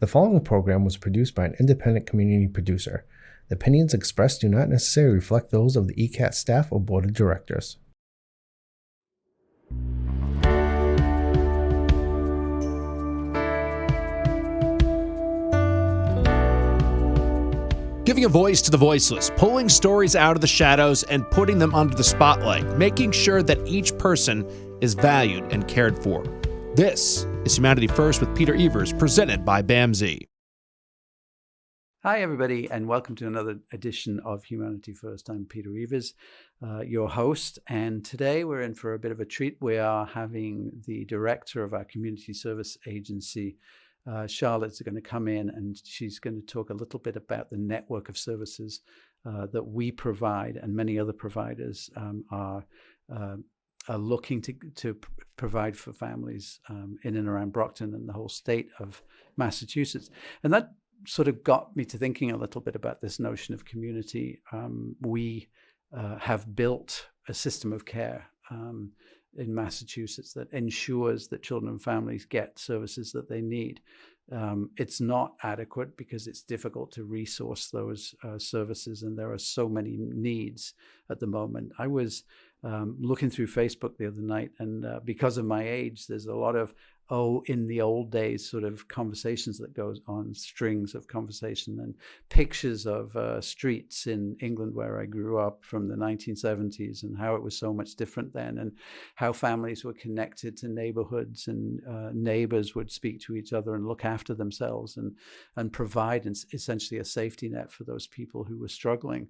The following program was produced by an independent community producer. The opinions expressed do not necessarily reflect those of the ECAT staff or board of directors. Giving a voice to the voiceless, pulling stories out of the shadows and putting them under the spotlight, making sure that each person is valued and cared for. This is Humanity First with Peter Evers, presented by Bamsi. Hi, everybody, and welcome to another edition of Humanity First. I'm Peter Evers, your host, and today we're in for a bit of a treat. We are having the director of our community service agency, Charlotte's going to come in, and she's going to talk a little bit about the network of services that we provide and many other providers are looking to provide for families in and around Brockton and the whole state of Massachusetts. And that sort of got me to thinking a little bit about this notion of community. We have built a system of care in Massachusetts that ensures that children and families get services that they need. It's not adequate because it's difficult to resource those services, and there are so many needs at the moment. I was looking through Facebook the other night, and because of my age, there's a lot of in the old days sort of conversations that goes on, strings of conversation, and pictures of streets in England where I grew up from the 1970s, and how it was so much different then, and how families were connected to neighborhoods, and neighbors would speak to each other and look after themselves and provide essentially a safety net for those people who were struggling.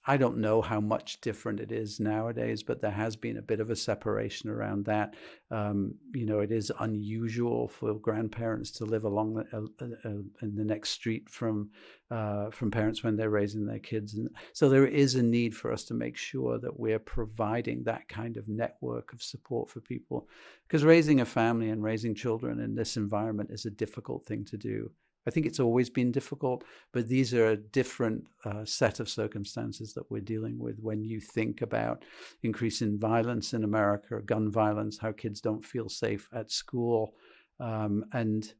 I don't know how much different it is nowadays, but there has been a bit of a separation around that. It is unusual for grandparents to live along in the next street from parents when they're raising their kids. And so there is a need for us to make sure that we're providing that kind of network of support for people, because raising a family and raising children in this environment is a difficult thing to do. I think it's always been difficult, but these are a different set of circumstances that we're dealing with when you think about increasing violence in America, gun violence, how kids don't feel safe at school, and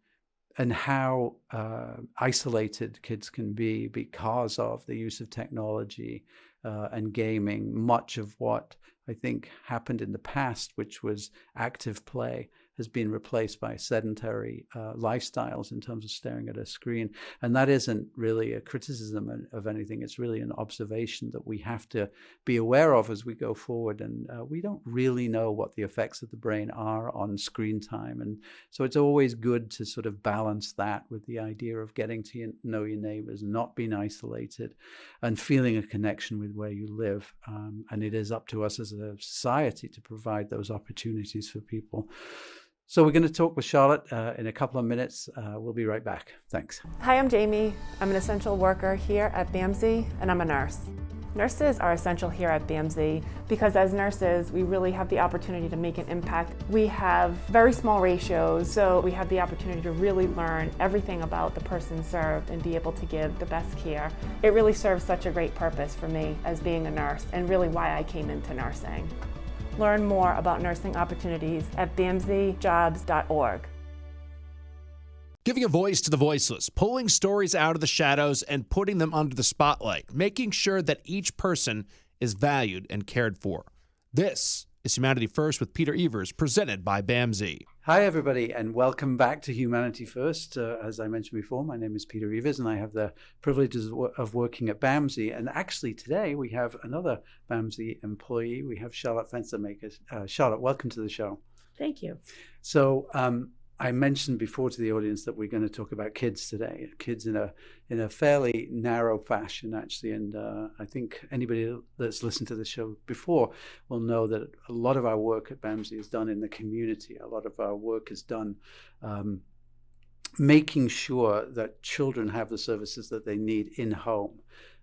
how isolated kids can be because of the use of technology and gaming. Much of what I think happened in the past, which was active play, has been replaced by sedentary lifestyles in terms of staring at a screen. And that isn't really a criticism of anything. It's really an observation that we have to be aware of as we go forward. And we don't really know what the effects of the brain are on screen time. And so it's always good to sort of balance that with the idea of getting to know your neighbors, not being isolated, and feeling a connection with where you live. And it is up to us as a society to provide those opportunities for people. So we're going to talk with Charlotte in a couple of minutes. We'll be right back. Thanks. Hi, I'm Jamie. I'm an essential worker here at Bamsi, and I'm a nurse. Nurses are essential here at Bamsi because as nurses, we really have the opportunity to make an impact. We have very small ratios, so we have the opportunity to really learn everything about the person served and be able to give the best care. It really serves such a great purpose for me as being a nurse, and really why I came into nursing. Learn more about nursing opportunities at bamsijobs.org. Giving a voice to the voiceless, pulling stories out of the shadows and putting them under the spotlight, making sure that each person is valued and cared for. This is Humanity First with Peter Evers, presented by Bamsi. Hi, everybody, and welcome back to Humanity First. As I mentioned before, my name is Peter Evers, and I have the privileges of working at Bamsi. And actually, today we have another Bamsi employee. We have Charlotte Fenstermaker. Charlotte, welcome to the show. Thank you. So I mentioned before to the audience that we're going to talk about kids today, kids in a fairly narrow fashion, actually. And I think anybody that's listened to the show before will know that a lot of our work at Bamsi is done in the community. A lot of our work is done making sure that children have the services that they need in home.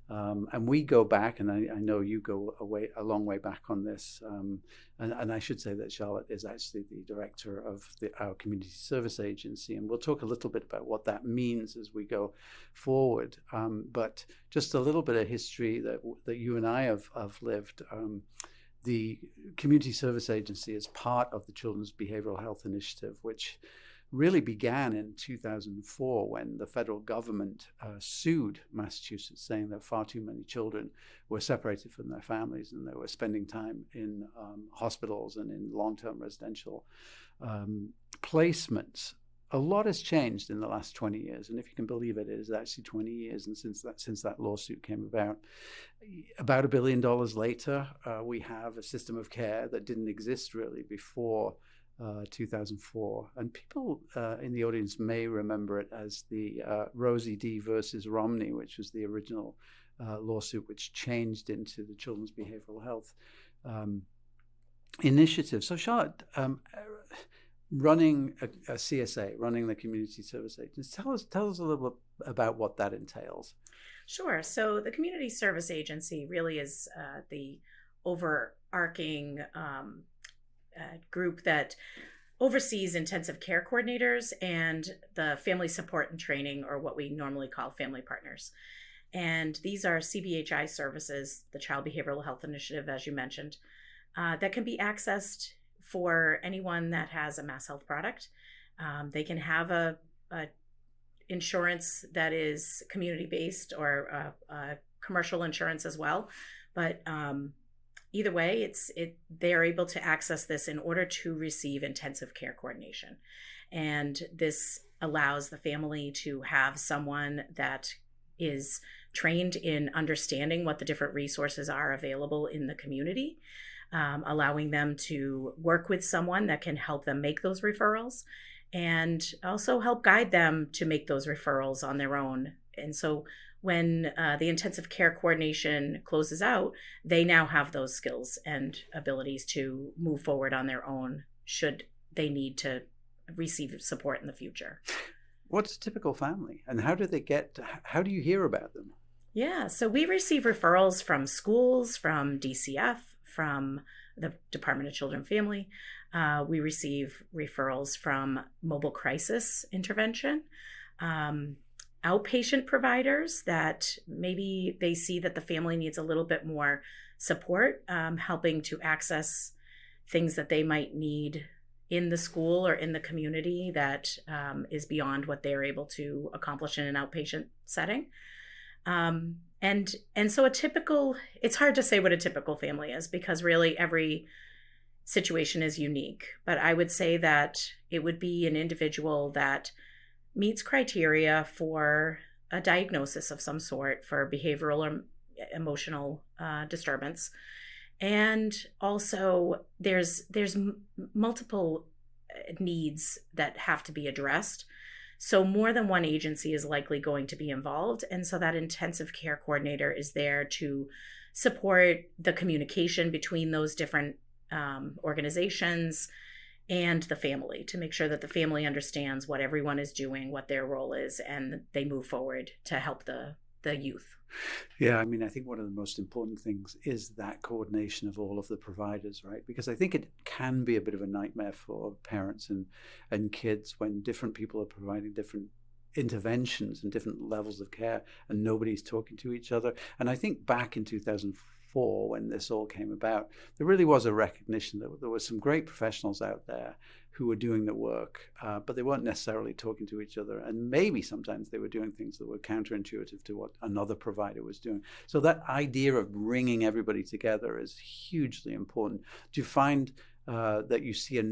And we go back, and I know you go a long way back on this. And I should say that Charlotte is actually the director of our community service agency. And we'll talk a little bit about what that means as we go forward. But just a little bit of history that you and I have lived. The community service agency is part of the Children's Behavioral Health Initiative, which really began in 2004 when the federal government sued Massachusetts, saying that far too many children were separated from their families and they were spending time in hospitals and in long-term residential placements. A lot has changed in the last 20 years, and if you can believe it, it is actually 20 years. And since that lawsuit came about $1 billion later, we have a system of care that didn't exist really before 2004. And people in the audience may remember it as the Rosie D. versus Romney, which was the original lawsuit, which changed into the Children's Behavioral Health Initiative. So, Charlotte, running a CSA, running the Community Service Agency, tell us a little bit about what that entails. Sure. So the Community Service Agency really is the overarching group that oversees intensive care coordinators and the family support and training, or what we normally call family partners. And these are CBHI services, the Child Behavioral Health Initiative, as you mentioned, that can be accessed for anyone that has a Mass Health product. They can have a insurance that is community-based or commercial insurance as well. But either way, they're able to access this in order to receive intensive care coordination. And this allows the family to have someone that is trained in understanding what the different resources are available in the community, allowing them to work with someone that can help them make those referrals and also help guide them to make those referrals on their own. And so when the intensive care coordination closes out, they now have those skills and abilities to move forward on their own should they need to receive support in the future. What's a typical family, and how do you hear about them? Yeah, so we receive referrals from schools, from DCF, from the Department of Children and Family. We receive referrals from mobile crisis intervention, outpatient providers that maybe they see that the family needs a little bit more support, helping to access things that they might need in the school or in the community that is beyond what they're able to accomplish in an outpatient setting. And so it's hard to say what a typical family is, because really every situation is unique. But I would say that it would be an individual that meets criteria for a diagnosis of some sort for behavioral or emotional disturbance. And also there's multiple needs that have to be addressed. So more than one agency is likely going to be involved. And so that intensive care coordinator is there to support the communication between those different organizations and the family, to make sure that the family understands what everyone is doing, what their role is, and they move forward to help the youth. Yeah, I mean, I think one of the most important things is that coordination of all of the providers, right? Because I think it can be a bit of a nightmare for parents and kids when different people are providing different interventions and different levels of care and nobody's talking to each other. And I think back in 2004, when this all came about, there really was a recognition that there were some great professionals out there who were doing the work, but they weren't necessarily talking to each other. And maybe sometimes they were doing things that were counterintuitive to what another provider was doing. So that idea of bringing everybody together is hugely important. Do you find that you see a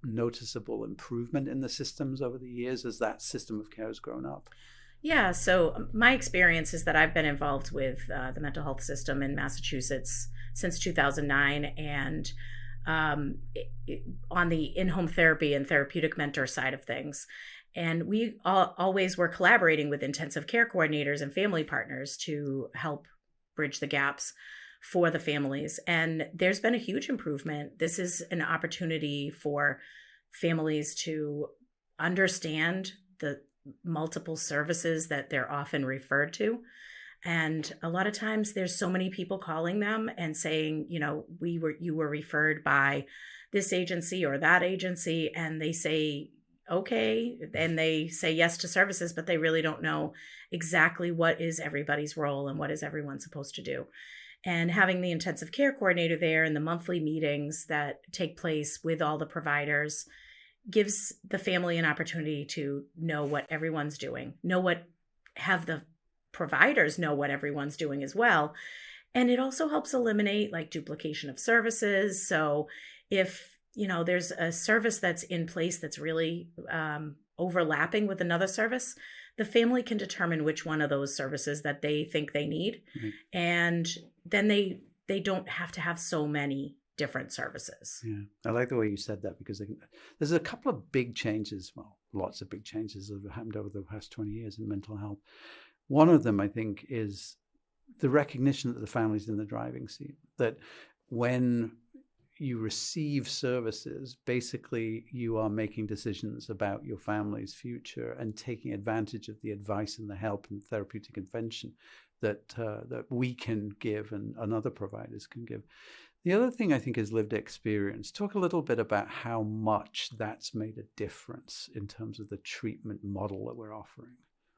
noticeable improvement in the systems over the years as that system of care has grown up? Yeah, so my experience is that I've been involved with the mental health system in Massachusetts since 2009, and on the in-home therapy and therapeutic mentor side of things. And we always were collaborating with intensive care coordinators and family partners to help bridge the gaps for the families. And there's been a huge improvement. This is an opportunity for families to understand the multiple services that they're often referred to. And a lot of times there's so many people calling them and saying, you were referred by this agency or that agency, and they say, okay, and they say yes to services, but they really don't know exactly what is everybody's role and what is everyone supposed to do. And having the intensive care coordinator there and the monthly meetings that take place with all the providers gives the family an opportunity to know what everyone's doing, have the providers know what everyone's doing as well. And it also helps eliminate like duplication of services. So if, there's a service that's in place that's really overlapping with another service, the family can determine which one of those services that they think they need. Right. And then they don't have to have so many different services. Yeah, I like the way you said that, because there's a couple of big changes, lots of big changes that have happened over the past 20 years in mental health. One of them, I think, is the recognition that the family's in the driving seat, that when you receive services, basically you are making decisions about your family's future and taking advantage of the advice and the help and therapeutic intervention that we can give and other providers can give. The other thing I think is lived experience. Talk a little bit about how much that's made a difference in terms of the treatment model that we're offering.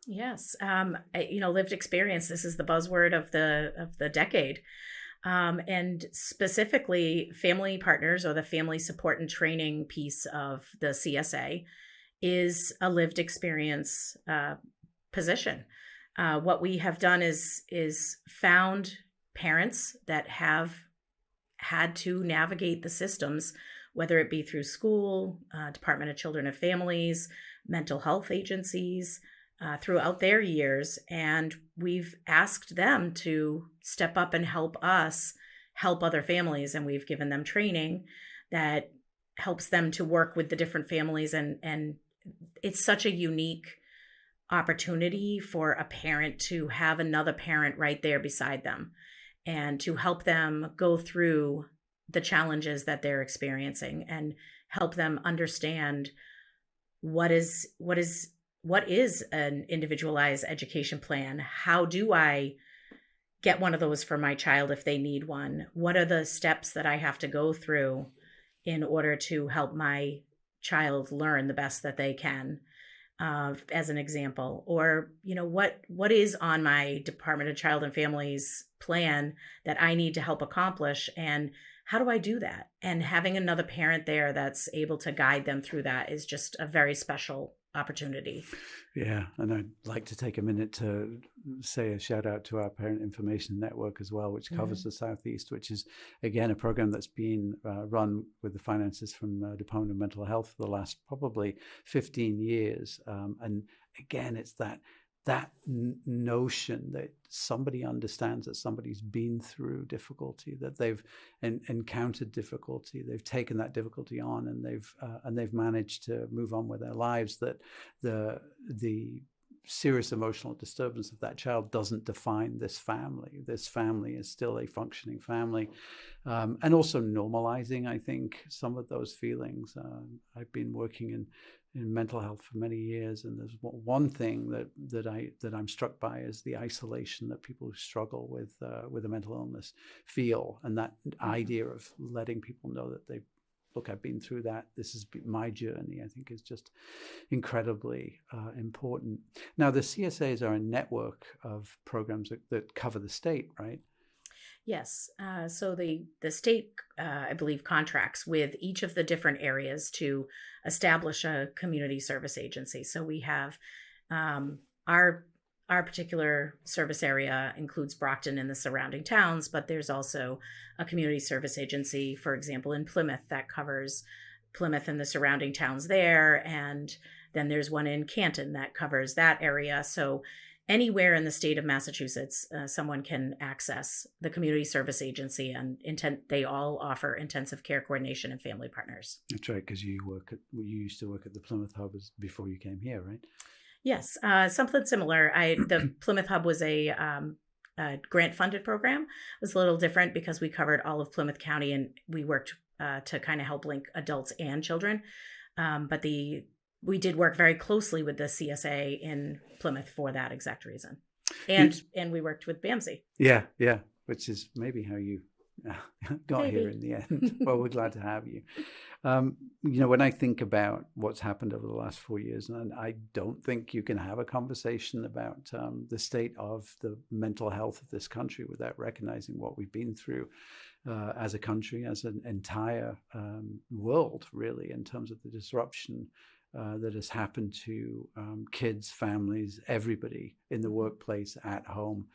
Yes. Lived experience, this is the buzzword of the decade. And specifically family partners, or the family support and training piece of the CSA, is a lived experience position. What we have done is found parents that have had to navigate the systems, whether it be through school, Department of Children and Families, mental health agencies, throughout their years. And we've asked them to step up and help us help other families. And we've given them training that helps them to work with the different families. And it's such a unique opportunity for a parent to have another parent right there beside them and to help them go through the challenges that they're experiencing and help them understand what is an individualized education plan? How do I get one of those for my child if they need one? What are the steps that I have to go through in order to help my child learn the best that they can, as an example? Or, what is on my Department of Child and Families plan that I need to help accomplish? And how do I do that? And having another parent there that's able to guide them through that is just a very special opportunity. Yeah, and I'd like to take a minute to say a shout out to our Parent Information Network as well, which covers the Southeast, which is, again, a program that's been run with the finances from Department of Mental Health for the last probably 15 years. And again, it's that notion that somebody understands that somebody's been through difficulty, that they've encountered difficulty, they've taken that difficulty on, and they've managed to move on with their lives, that the serious emotional disturbance of that child doesn't define this family. This family is still a functioning family. And also normalizing, I think, some of those feelings. I've been working in mental health for many years, and there's one thing that I'm struck by is the isolation that people who struggle with a mental illness feel, and that idea of letting people know that I've been through that. This is my journey, I think, is just incredibly important. Now, the CSAs are a network of programs that cover the state, right? Yes. So the state, I believe, contracts with each of the different areas to establish a community service agency. So we have our particular service area includes Brockton and the surrounding towns, but there's also a community service agency, for example, in Plymouth that covers Plymouth and the surrounding towns there. And then there's one in Canton that covers that area. So anywhere in the state of Massachusetts, someone can access the community service agency, and they all offer intensive care coordination and family partners. That's right, because you used to work at the Plymouth Hub before you came here, right? Yes, something similar. The Plymouth Hub was a grant-funded program. It was a little different because we covered all of Plymouth County, and we worked to kind of help link adults and children. But we did work very closely with the CSA in Plymouth for that exact reason. And we worked with Bamsi. Yeah, which is maybe how you got here in the end. Well, we're glad to have you. When I think about what's happened over the last 4 years, and I don't think you can have a conversation about the state of the mental health of this country without recognizing what we've been through. as a country, as an entire world, really, in terms of the disruption that has happened to kids, families, everybody in the workplace, at home.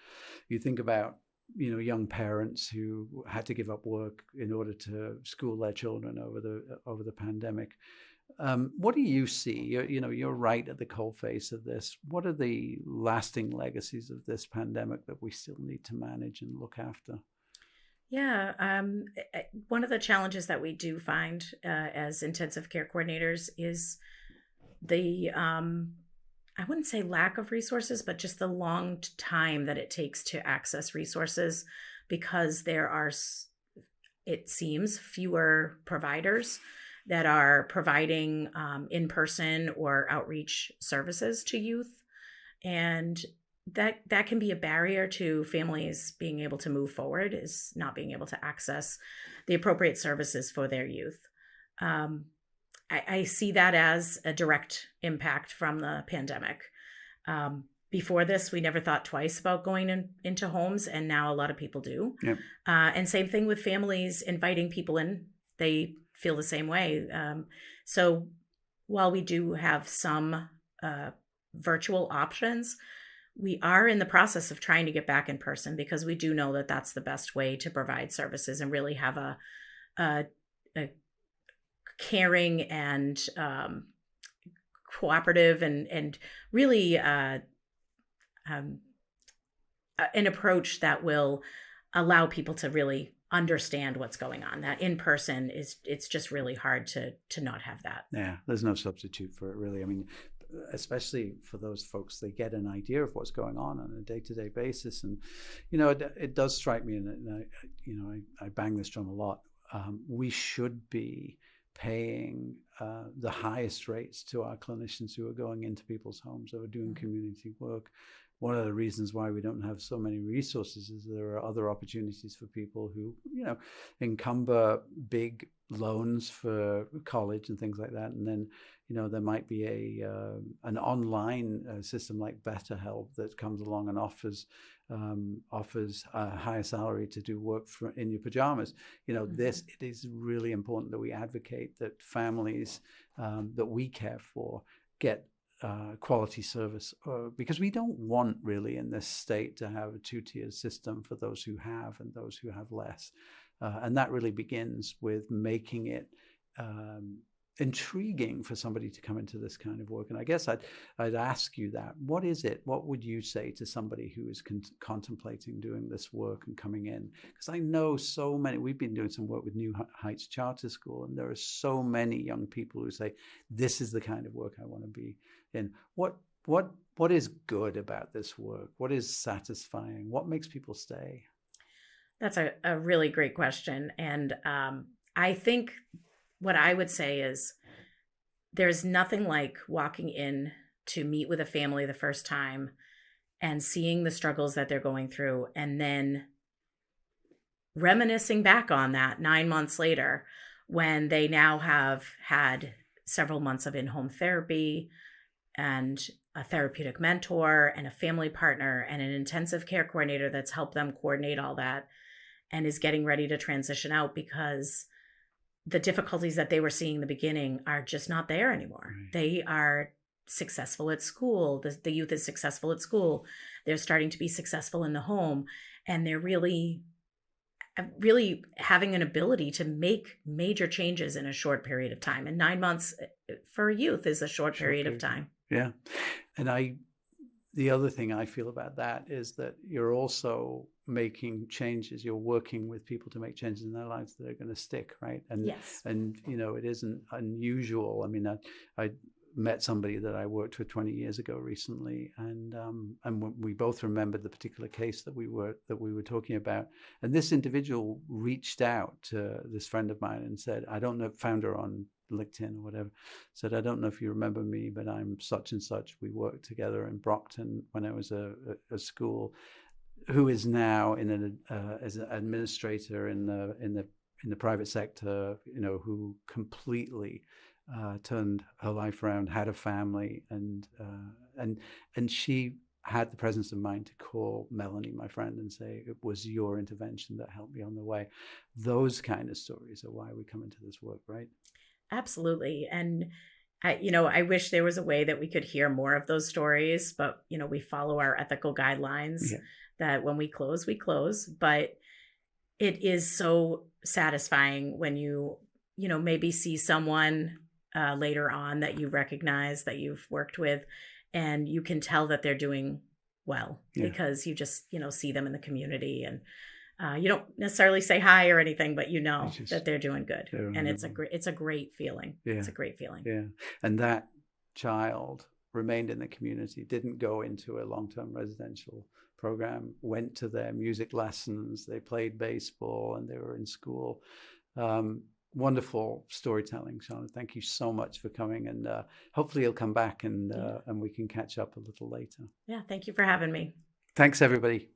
You think about, young parents who had to give up work in order to school their children over the pandemic. What do you see? You're right at the coalface of this. What are the lasting legacies of this pandemic that we still need to manage and look after? Yeah, one of the challenges that we do find as intensive care coordinators is the I wouldn't say lack of resources, but just the long time that it takes to access resources, because there are, it seems, fewer providers that are providing in-person or outreach services to youth. And that can be a barrier to families being able to move forward, is not being able to access the appropriate services for their youth. I see that as a direct impact from the pandemic. Before this, we never thought twice about going into homes, and now a lot of people do. Yep. And same thing with families inviting people in. They feel the same way. So while we do have some virtual options, we are in the process of trying to get back in person, because we do know that that's the best way to provide services and really have a caring and cooperative and really an approach that will allow people to really understand what's going on. That in person it's just really hard to not have that. Yeah, there's no substitute for it, really. I mean, especially for those folks, they get an idea of what's going on a day-to-day basis. And, it does strike me, and I bang this drum a lot. We should be paying the highest rates to our clinicians who are going into people's homes, who are doing community work. One of the reasons why we don't have so many resources is there are other opportunities for people who, encumber big loans for college and things like that. And then, there might be an online system like BetterHelp that comes along and offers a higher salary to do work in your pajamas. It is really important that we advocate that families that we care for get quality service, because we don't want, really, in this state, to have a two-tier system for those who have and those who have less. And that really begins with making it intriguing for somebody to come into this kind of work. And I guess I'd ask you that. What is it? What would you say to somebody who is contemplating doing this work and coming in? Because I know so many, we've been doing some work with New Heights Charter School, and there are so many young people who say, this is the kind of work I want to be in. What is good about this work? What is satisfying? What makes people stay? That's a really great question. And I think what I would say is there's nothing like walking in to meet with a family the first time and seeing the struggles that they're going through, and then reminiscing back on that 9 months later, when they now have had several months of in-home therapy and a therapeutic mentor and a family partner and an intensive care coordinator that's helped them coordinate all that, and is getting ready to transition out because the difficulties that they were seeing in the beginning are just not there anymore. Right. They are successful at school. The youth is successful at school. They're starting to be successful in the home, and they're really having an ability to make major changes in a short period of time. And 9 months for a youth is a short period of time. Yeah. And the other thing I feel about that is that you're also making changes. You're working with people to make changes in their lives that are going to stick, right? And yes. And it isn't unusual. I mean, I met somebody that I worked with 20 years ago recently, and we both remembered the particular case that we were talking about. And this individual reached out to this friend of mine and said, I don't know, found her on LinkedIn or whatever, said, I don't know if you remember me, but I'm such and such. We worked together in Brockton when I was a school, who is now as an administrator in the private sector, who completely turned her life around, had a family, and she had the presence of mind to call Melanie, my friend, and say, it was your intervention that helped me on the way. Those kind of stories are why we come into this work, right? Absolutely. And I wish there was a way that we could hear more of those stories, but, we follow our ethical guidelines that when we close, but it is so satisfying when you maybe see someone later on that you recognize, that you've worked with, and you can tell that they're doing well because you just, see them in the community, and you don't necessarily say hi or anything, but that they're doing good. And it's a great feeling. Yeah. It's a great feeling. Yeah. And that child remained in the community, didn't go into a long-term residential program, went to their music lessons, they played baseball, and they were in school. Wonderful storytelling, Charlotte. Thank you so much for coming, and hopefully you'll come back and we can catch up a little later. Yeah, thank you for having me. Thanks, everybody.